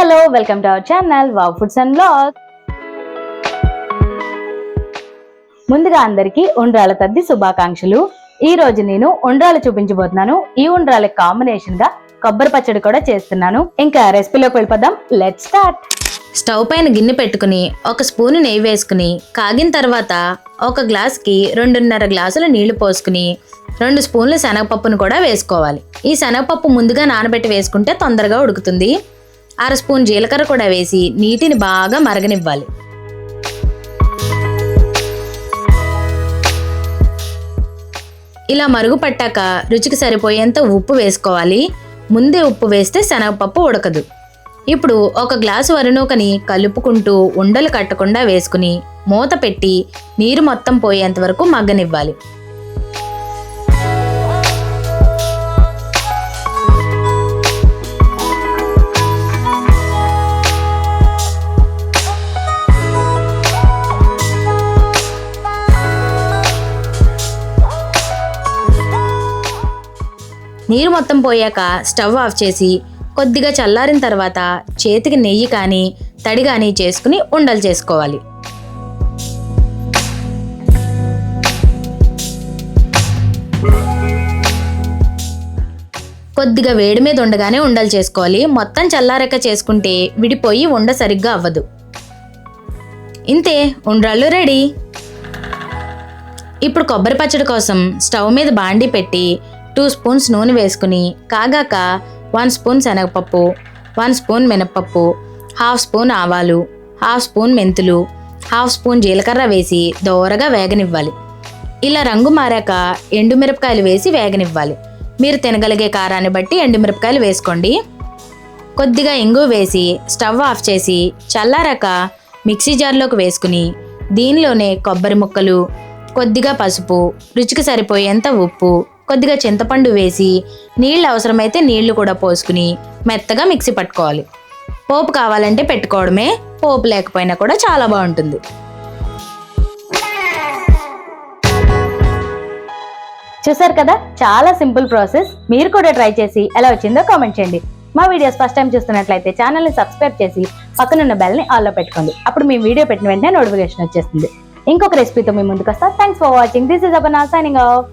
Hello welcome to our channel wow foods and vlogs. ముందుగా అందరికి ఉండ్రాల తద్ది శుభాకాంక్షలు. ఈ రోజు నేను ఉండ్రాలు చూపించబోతున్నాను. ఈ ఉండ్రాల కాంబినేషన్ గా కొబ్బరి పచ్చడి కూడా చేస్తున్నాను. ఇంకా రెసిపీలోకి వెళ్ళిపోదాం. Let's start. స్టవ్ పైన గిన్నె పెట్టుకుని ఒక స్పూన్ నెయ్యి వేసుకుని కాగిన తర్వాత ఒక గ్లాస్కి 2.5 గ్లాసుల నీళ్లు పోసుకుని 2 స్పూన్ల శనగపప్పును కూడా వేసుకోవాలి. ఈ శనగపప్పు ముందుగా నానబెట్టి వేసుకుంటే తొందరగా ఉడుకుతుంది. 1/2 స్పూన్ జీలకర్ర కూడా వేసి నీటిని బాగా మరగనివ్వాలి. ఇలా మరుగు పట్టాక రుచికి సరిపోయేంత ఉప్పు వేసుకోవాలి. ముందే ఉప్పు వేస్తే శనగపప్పు ఉడకదు. ఇప్పుడు ఒక గ్లాసు వరినూకని కలుపుకుంటూ ఉండలు కట్టకుండా వేసుకుని మూత పెట్టి నీరు మొత్తం పోయేంత వరకు మగ్గనివ్వాలి. నీరు మొత్తం పోయాక స్టవ్ ఆఫ్ చేసి కొద్దిగా చల్లారిన తర్వాత చేతికి నెయ్యి కానీ తడి కానీ చేసుకుని ఉండలు చేసుకోవాలి. కొద్దిగా వేడి మీద ఉండగానే ఉండలు చేసుకోవాలి. మొత్తం చల్లారాక చేసుకుంటే విడిపోయి ఉండ సరిగ్గా అవ్వదు. ఇంతే, ఉండ్రాళ్ళు రెడీ. ఇప్పుడు కొబ్బరి పచ్చడి కోసం స్టవ్ మీద బాండీ పెట్టి 2 స్పూన్స్ నూనె వేసుకుని కాగాక 1 స్పూన్ శనగపప్పు, 1 స్పూన్ మినపప్పు, 1/2 స్పూన్ ఆవాలు, 1/2 స్పూన్ మెంతులు, 1/2 స్పూన్ జీలకర్ర వేసి దోరగా వేగనివ్వాలి. ఇలా రంగు మారాక ఎండుమిరపకాయలు వేసి వేగనివ్వాలి. మీరు తినగలిగే కారాన్ని బట్టి ఎండుమిరపకాయలు వేసుకోండి. కొద్దిగా ఇంగు వేసి స్టవ్ ఆఫ్ చేసి చల్లారాక మిక్సీ జార్లోకి వేసుకుని దీనిలోనే కొబ్బరి ముక్కలు, కొద్దిగా పసుపు, రుచికి సరిపోయేంత ఉప్పు, కొద్దిగా చింతపండు వేసి నీళ్ళు అవసరమైతే నీళ్లు కూడా పోసుకుని మెత్తగా మిక్సీ పట్టుకోవాలి. పోపు కావాలంటే పెట్టుకోవడమే, పోపు లేకపోయినా కూడా చాలా బాగుంటుంది. చూసారు కదా, చాలా సింపుల్ ప్రాసెస్. మీరు కూడా ట్రై చేసి ఎలా వచ్చిందో కామెంట్ చేయండి. మా వీడియోస్ ఫస్ట్ టైం చూస్తున్నట్లయితే ఛానల్ని సబ్స్క్రైబ్ చేసి పక్కనున్న బెల్ని ఆల్లో పెట్టుకోండి. అప్పుడు మీ వీడియో పెట్టిన వెంటనే నోటిఫికేషన్ వచ్చేస్తుంది. ఇంకొక రెసిపీతో మీ ముందుకు వస్తా. Thanks for watching. This is Aparna signing off.